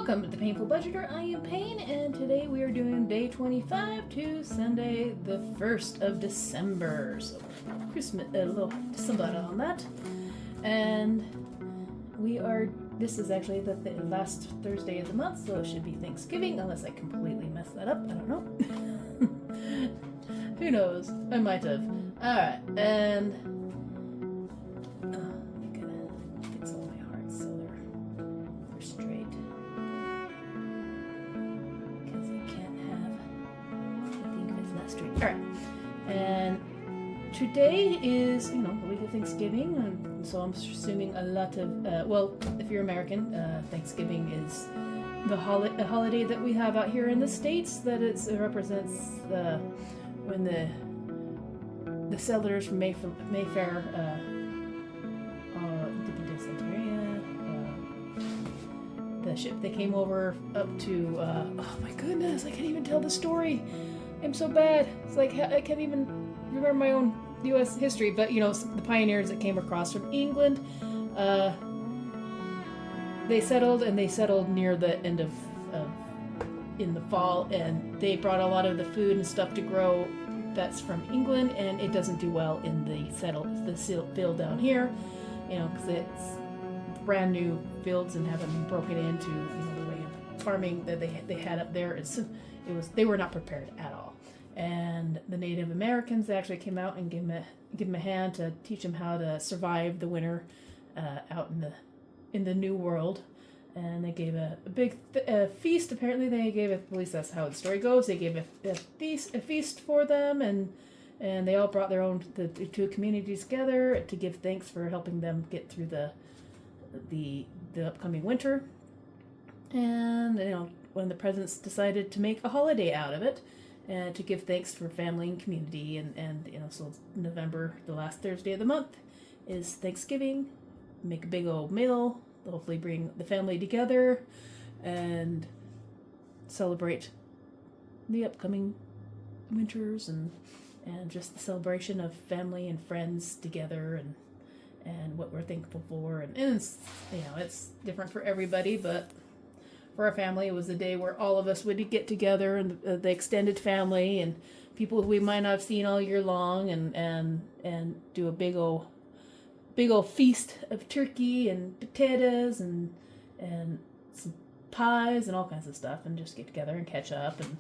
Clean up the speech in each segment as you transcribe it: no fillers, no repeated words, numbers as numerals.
Welcome to Painful Budgeter. I am Payne, and today we are doing day 25 to Sunday, the 1st of December. So, Christmas, a little December on that. And this is actually the last Thursday of the month, so it should be Thanksgiving, unless I completely messed that up. I don't know. Who knows? I might have. Alright, and I'm gonna fix all my hearts so they're straight. Because you can't have anything if it's not straight. Alright, and today is, the week of Thanksgiving, and so I'm assuming a lot of, if you're American, Thanksgiving is a holiday that we have out here in the States, that it represents when the settlers from Mayfair, the ship they came over up to, oh my goodness, I can't even tell the story. I'm so bad. It's like, I can't even remember my own U.S. history, but, the pioneers that came across from England, they settled near the end of in the fall, and they brought a lot of the food and stuff to grow that's from England, and it doesn't do well in the field down here, because it's brand new fields and haven't been broken into, the way of farming that they had up there. They were not prepared at all. And the Native Americans actually came out and gave them a hand to teach them how to survive the winter out in the New World. And they gave a big feast. Apparently, they gave at least that's how the story goes. They gave a feast for them, and they all brought the two communities together to give thanks for helping them get through the upcoming winter. And when the presidents decided to make a holiday out of it, and to give thanks for family and community, and so November, the last Thursday of the month, is Thanksgiving. Make a big old meal. Hopefully bring the family together and celebrate the upcoming winters and just the celebration of family and friends together and what we're thankful for. And it's, it's different for everybody, but for our family, it was a day where all of us would get together, and the extended family and people who we might not have seen all year long, and do a big old feast of turkey and potatoes and some pies and all kinds of stuff, and just get together and catch up, and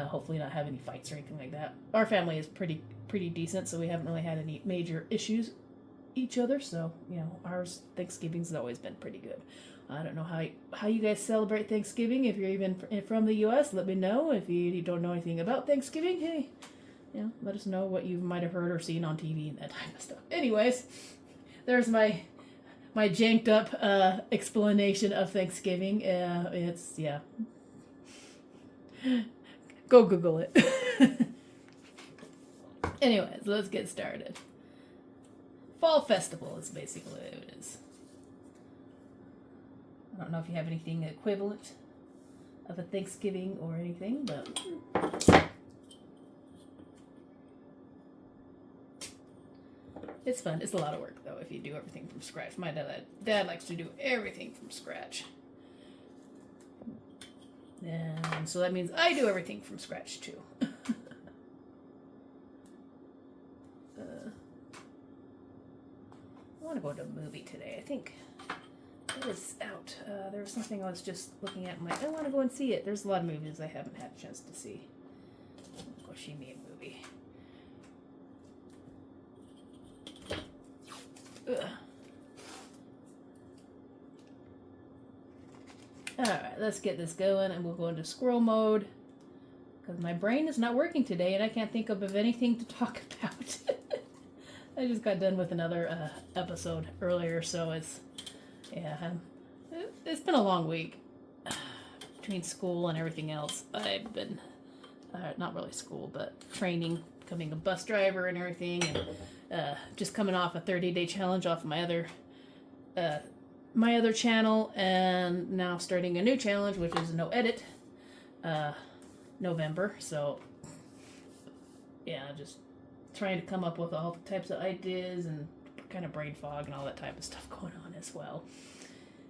hopefully not have any fights or anything like that. Our family is pretty decent, so we haven't really had any major issues each other. So ours Thanksgiving's always been pretty good. I don't know how you guys celebrate Thanksgiving. If you're even from the U.S., let me know. If you don't know anything about Thanksgiving, hey, let us know what you might have heard or seen on TV and that type of stuff. Anyways, there's my janked up explanation of Thanksgiving. Go Google it. Anyways, let's get started. Fall Festival is basically what it is. I don't know if you have anything equivalent of a Thanksgiving or anything, but it's fun. It's a lot of work, though, if you do everything from scratch. My dad likes to do everything from scratch. And so that means I do everything from scratch, too. I want to go to a movie today. I think it is out. There was something I was just looking at. I'm like, I want to go and see it. There's a lot of movies I haven't had a chance to see. Go see me a movie. Ugh. Alright, let's get this going, and we'll go into squirrel mode, because my brain is not working today and I can't think of anything to talk about. I just got done with another episode earlier, so it's been a long week between school and everything else. I've been not really school, but training, becoming a bus driver and everything, and just coming off a 30-day challenge off of my other channel, and now starting a new challenge, which is no edit November. So just trying to come up with all types of ideas and kind of brain fog and all that type of stuff going on as well.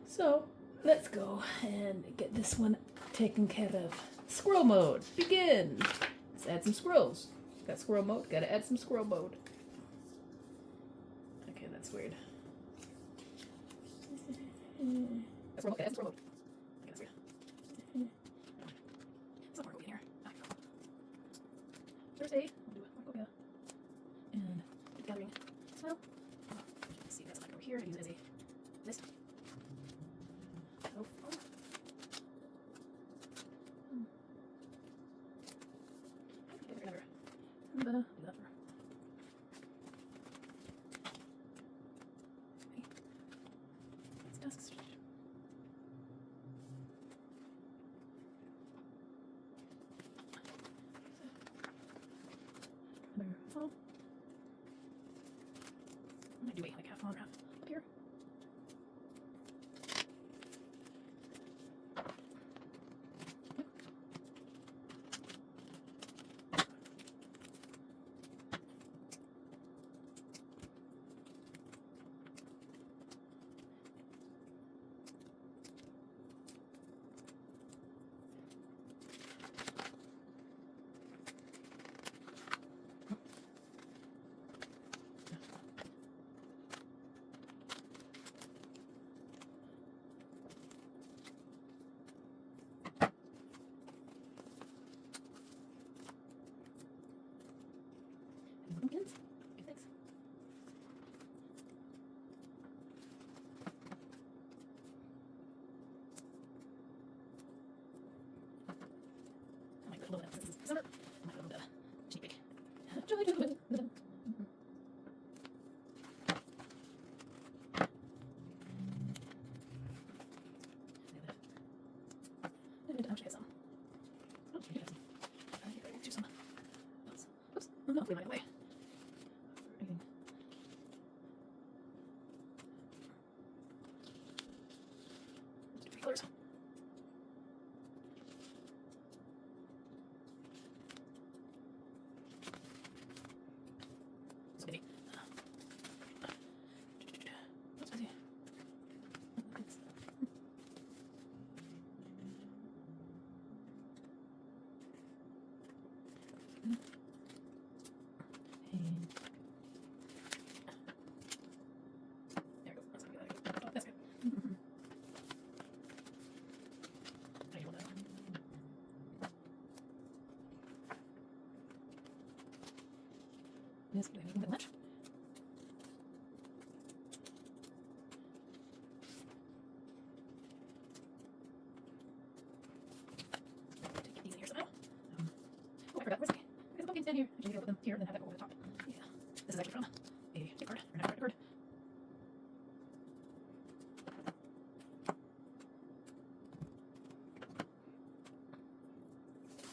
So let's go and get this one taken care of. Squirrel mode, begin. Let's add some squirrels. Got squirrel mode, gotta add some squirrel mode. Okay, that's weird. That's squirrel mode, add squirrel mode. Okay, that's weird. It's not more in here. Thursday, we'll do a Markovia. And gathering smell. Let's see, that's like over here. Use it as a list. Oh. Do that for. It's dusk. Oh. I might do like half on, half up here. Pumpkins? Okay, thanks. I might put a little bit since it's summer. I might put a little bit of cheap bake. Joy to the I should get some. Oh, you get some. I think I need to do some. Oops. Oh no, we might away. Colors. So maybe. What's busy? There we go. That's good. Yes, do I need a bit much? Take these in here somehow. Oh, I forgot. Where's the pumpkins down here? I should put them here and then have that go over the top. Yeah. This is actually from a gift card, or not a card.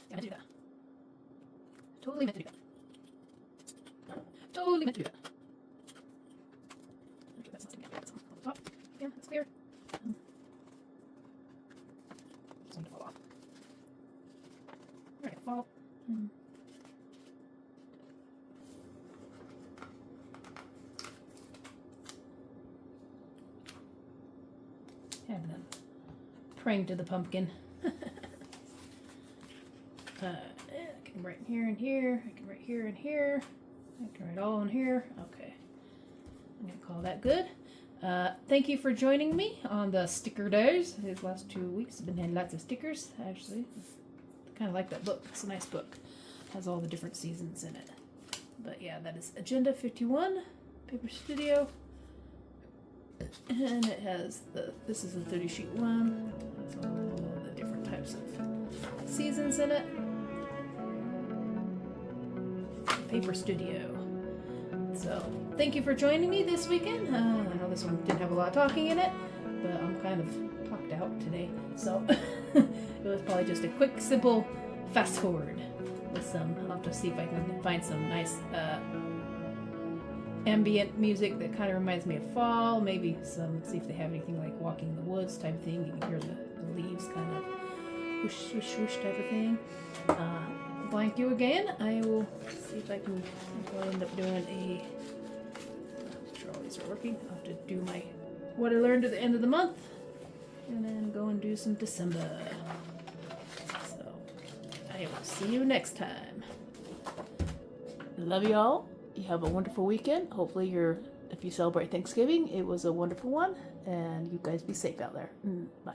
Yeah, I meant to do that. Totally meant to do that. Totally meant to do that. Okay, that's not sticking out. That's on the top. Yeah, that's clear. Just need to fall off. Alright, fall. Have them praying to the pumpkin. I can write here and here. I can write here and here. I can write all in here. Okay. I'm going to call that good. Thank you for joining me on the sticker days. These last 2 weeks I've been having lots of stickers, actually. Kind of like that book. It's a nice book. It has all the different seasons in it. But yeah, that is Agenda 51, Paper Studio. And it has this is a 30 sheet one. It's all the different types of seasons in it. Paper Studio. So, thank you for joining me this weekend. I know this one didn't have a lot of talking in it, but I'm kind of talked out today. So, it was probably just a quick, simple fast forward with some. I'll have to see if I can find some nice ambient music that kind of reminds me of fall. Maybe see if they have anything like Walking in the Woods type thing. You can hear the leaves kind of whoosh, whoosh, whoosh type of thing. Thank you again. I will see if I can. I'll end up doing make sure all these are working. I'll have to do my what I learned at the end of the month. and then go and do some December. So I will see you next time. Love you all. You have a wonderful weekend. Hopefully if you celebrate Thanksgiving, it was a wonderful one, and you guys be safe out there. Bye.